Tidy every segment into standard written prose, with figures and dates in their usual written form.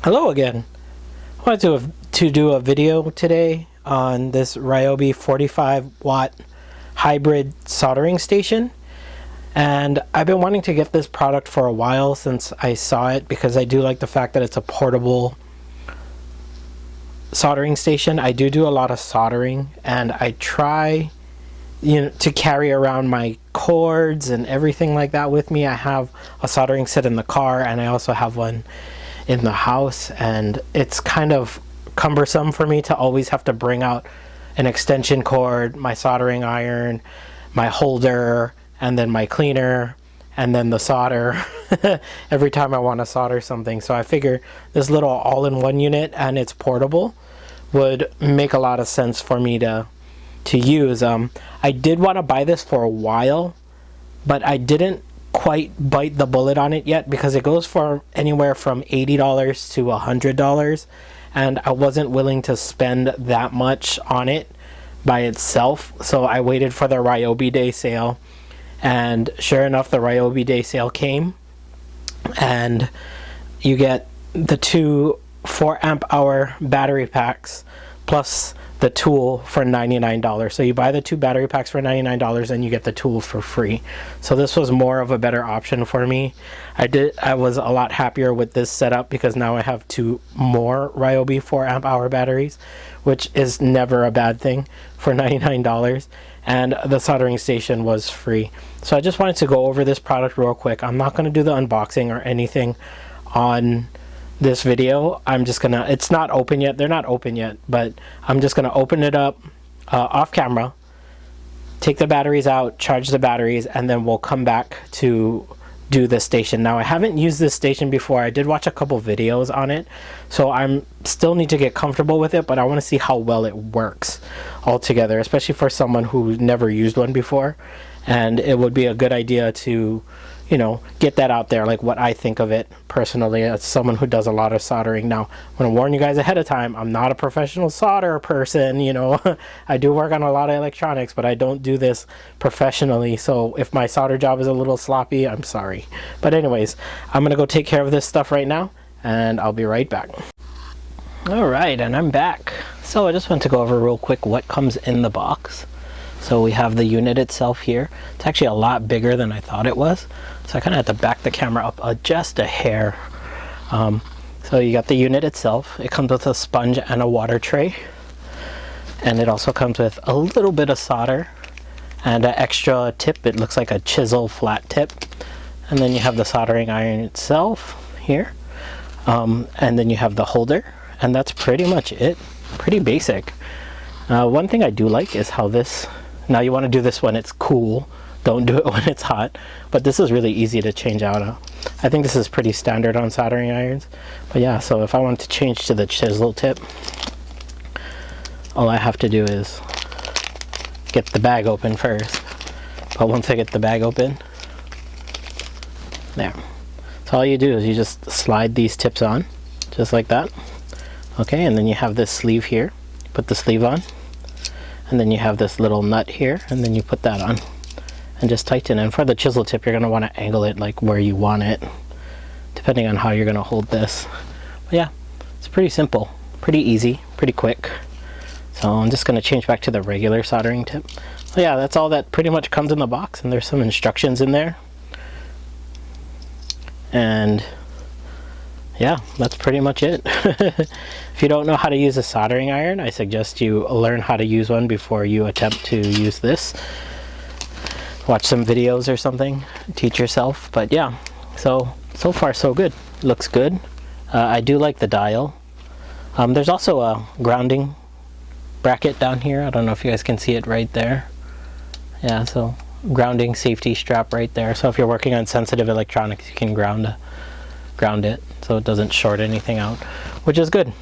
Hello again. I wanted to do a video today on this RYOBI 45 watt hybrid soldering station, and I've been wanting to get this product for a while since I saw it, because I do like the fact that it's a portable soldering station. I do a lot of soldering, and I try to carry around my cords and everything like that with me. I have a soldering set in the car, and I also have one in the house, and it's kind of cumbersome for me to always have to bring out an extension cord, my soldering iron, my holder, and then my cleaner, and then the solder every time I want to solder something. So I figure this little all-in-one unit, and it's portable, would make a lot of sense for me to use. I did want to buy this for a while, but I didn't quite bite the bullet on it yet, because it goes for anywhere from $80 to $100, and I wasn't willing to spend that much on it by itself. So I waited for the RYOBI day sale, and sure enough, the RYOBI day sale came, and you get the two 4 amp hour battery packs plus the tool for $99. So you buy the two battery packs for $99 and you get the tool for free. So this was more of a better option for me. I was a lot happier with this setup, because now I have two more RYOBI 4 amp hour batteries, which is never a bad thing for $99, and the soldering station was free. So I just wanted to go over this product real quick. I'm not going to do the unboxing or anything on this video. I'm just gonna, it's not open yet, they're not open yet, but I'm just gonna open it up off camera, take the batteries out, charge the batteries, and then we'll come back to do this station. Now, I haven't used this station before. I did watch a couple videos on it, so I'm still need to get comfortable with it, but I want to see how well it works altogether, especially for someone who never used one before. And it would be a good idea to get that out there, like what I think of it personally as someone who does a lot of soldering. Now, I'm going to warn you guys ahead of time, I'm not a professional solder person, I do work on a lot of electronics, but I don't do this professionally. So if my solder job is a little sloppy, I'm sorry. But anyways, I'm going to go take care of this stuff right now, and I'll be right back. Alright, and I'm back. So I just want to go over real quick what comes in the box. So we have the unit itself here. It's actually a lot bigger than I thought it was. So I kind of had to back the camera up just a hair. So you got the unit itself. It comes with a sponge and a water tray. And it also comes with a little bit of solder and an extra tip. It looks like a chisel flat tip. And then you have the soldering iron itself here. And then you have the holder. And that's pretty much it. Pretty basic. One thing I do like is how this, now you want to do this when it's cool, don't do it when it's hot, but this is really easy to change out of. I think this is pretty standard on soldering irons. But yeah, so if I want to change to the chisel tip, all I have to do is get the bag open first. But once I get the bag open, there. So all you do is you just slide these tips on, just like that. Okay, and then you have this sleeve here. Put the sleeve on, and then you have this little nut here, and then you put that on and just tighten. And for the chisel tip, you're going to want to angle it like where you want it, depending on how you're going to hold this. But yeah, it's pretty simple, pretty easy, pretty quick. So I'm just going to change back to the regular soldering tip. So yeah, that's all that pretty much comes in the box, and there's some instructions in there. And yeah, that's pretty much it. If you don't know how to use a soldering iron, I suggest you learn how to use one before you attempt to use this. Watch some videos or something, teach yourself. But yeah, so far so good. Looks good. I do like the dial. There's also a grounding bracket down here. I don't know if you guys can see it right there. Yeah, so grounding safety strap right there. So if you're working on sensitive electronics, you can ground it so it doesn't short anything out, which is good.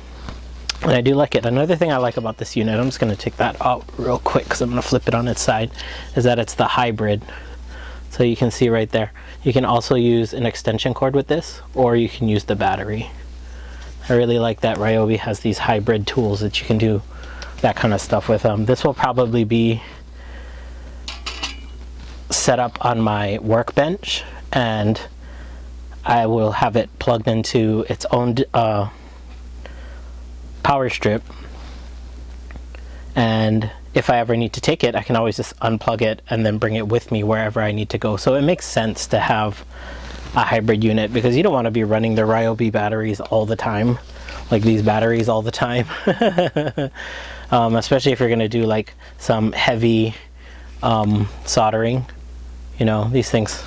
And I do like it. Another thing I like about this unit, I'm just going to take that out real quick because I'm going to flip it on its side, is that it's the hybrid. So you can see right there, you can also use an extension cord with this, or you can use the battery. I really like that RYOBI has these hybrid tools that you can do that kind of stuff with. This will probably be set up on my workbench, and I will have it plugged into its own power strip, and if I ever need to take it, I can always just unplug it and then bring it with me wherever I need to go. So it makes sense to have a hybrid unit, because you don't want to be running the RYOBI batteries all the time, like these batteries all the time. Especially if you're going to do like some heavy soldering. You know, these things,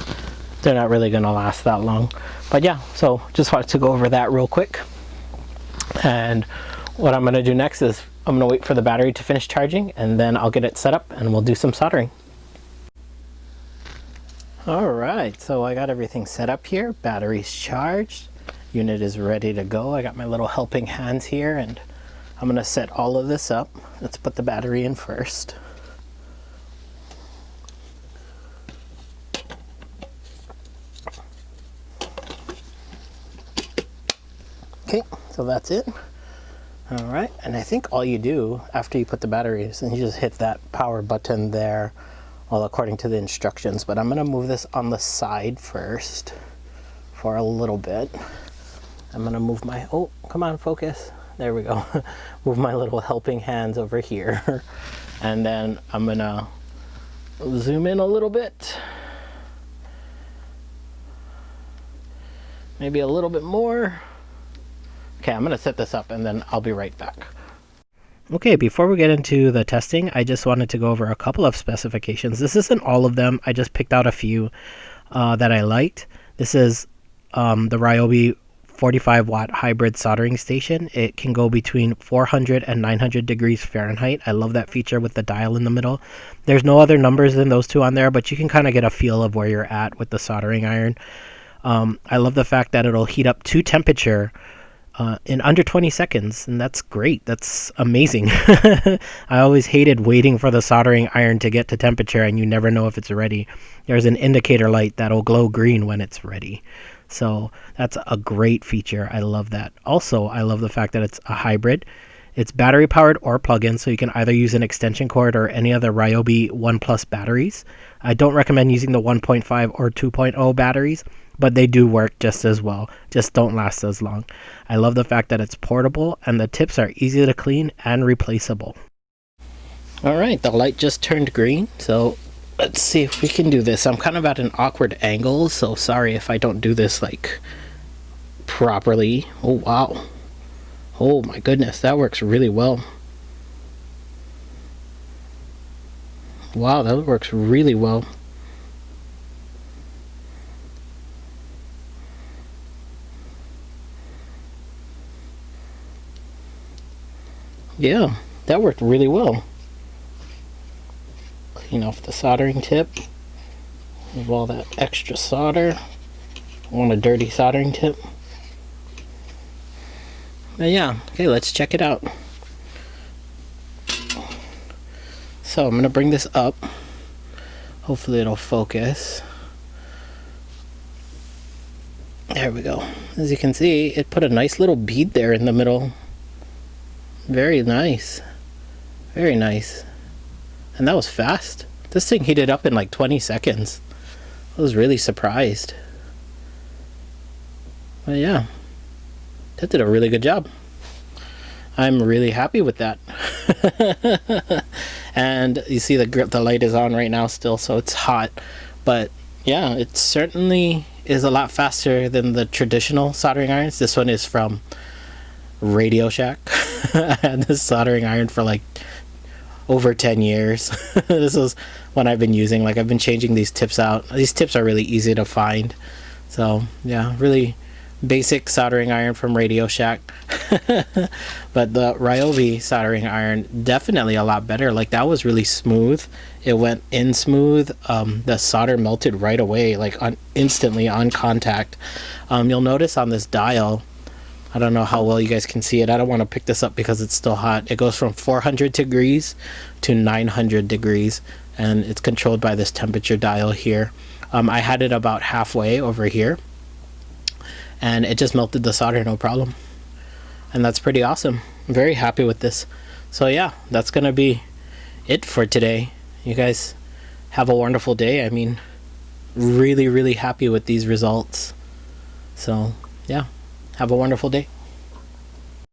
they're not really going to last that long. But yeah, so just wanted to go over that real quick. And what I'm going to do next is I'm going to wait for the battery to finish charging, and then I'll get it set up and we'll do some soldering. Alright, so I got everything set up here. Battery's charged. Unit is ready to go. I got my little helping hands here, and I'm going to set all of this up. Let's put the battery in first. Okay, so that's it. All right, and I think all you do after you put the batteries, and you just hit that power button there, well, according to the instructions. But I'm gonna move this on the side first for a little bit. I'm gonna move my, oh, come on, focus. There we go. Move my little helping hands over here. And then I'm gonna zoom in a little bit. Maybe a little bit more. Okay, I'm going to set this up and then I'll be right back. Okay, before we get into the testing, I just wanted to go over a couple of specifications. This isn't all of them. I just picked out a few that I liked. This is the RYOBI 45 watt hybrid soldering station. It can go between 400 and 900 degrees Fahrenheit. I love that feature with the dial in the middle. There's no other numbers than those two on there, but you can kind of get a feel of where you're at with the soldering iron. I love the fact that it'll heat up to temperature in under 20 seconds, and that's great. That's amazing. I always hated waiting for the soldering iron to get to temperature, and you never know if it's ready. There's an indicator light that'll glow green when it's ready. So that's a great feature. I love that. Also, I love the fact that it's a hybrid. It's battery powered or plug-in, so you can either use an extension cord or any other RYOBI 1+ batteries. I don't recommend using the 1.5 or 2.0 batteries, but they do work just as well, just don't last as long. I love the fact that it's portable and the tips are easy to clean and replaceable. Alright, the light just turned green, so let's see if we can do this. I'm kind of at an awkward angle, so sorry if I don't do this like properly. Oh wow. Oh my goodness, that works really well. Wow, that works really well. Yeah, that worked really well. Clean off the soldering tip. Remove all that extra solder. I want a dirty soldering tip. But yeah, okay, let's check it out. So I'm gonna bring this up. Hopefully it'll focus. There we go. As you can see, it put a nice little bead there in the middle. Very nice. Very nice. And that was fast. This thing heated up in like 20 seconds. I was really surprised. But yeah, that did a really good job. I'm really happy with that. And you see the light is on right now still, so it's hot. But yeah, it certainly is a lot faster than the traditional soldering irons. This one is from Radio Shack. I had this soldering iron for like over 10 years. This is one I've been using. Like, I've been changing these tips out. These tips are really easy to find. So yeah, really basic soldering iron from Radio Shack. But the RYOBI soldering iron, definitely a lot better. Like, that was really smooth. It went in smooth. The solder melted right away, like instantly on contact. You'll notice on this dial, I don't know how well you guys can see it. I don't want to pick this up because it's still hot. It goes from 400 degrees to 900 degrees, and it's controlled by this temperature dial here. I had it about halfway over here, and it just melted the solder, no problem. And that's pretty awesome. I'm very happy with this. So yeah, that's gonna be it for today. You guys have a wonderful day. I mean, really happy with these results. So yeah, have a wonderful day.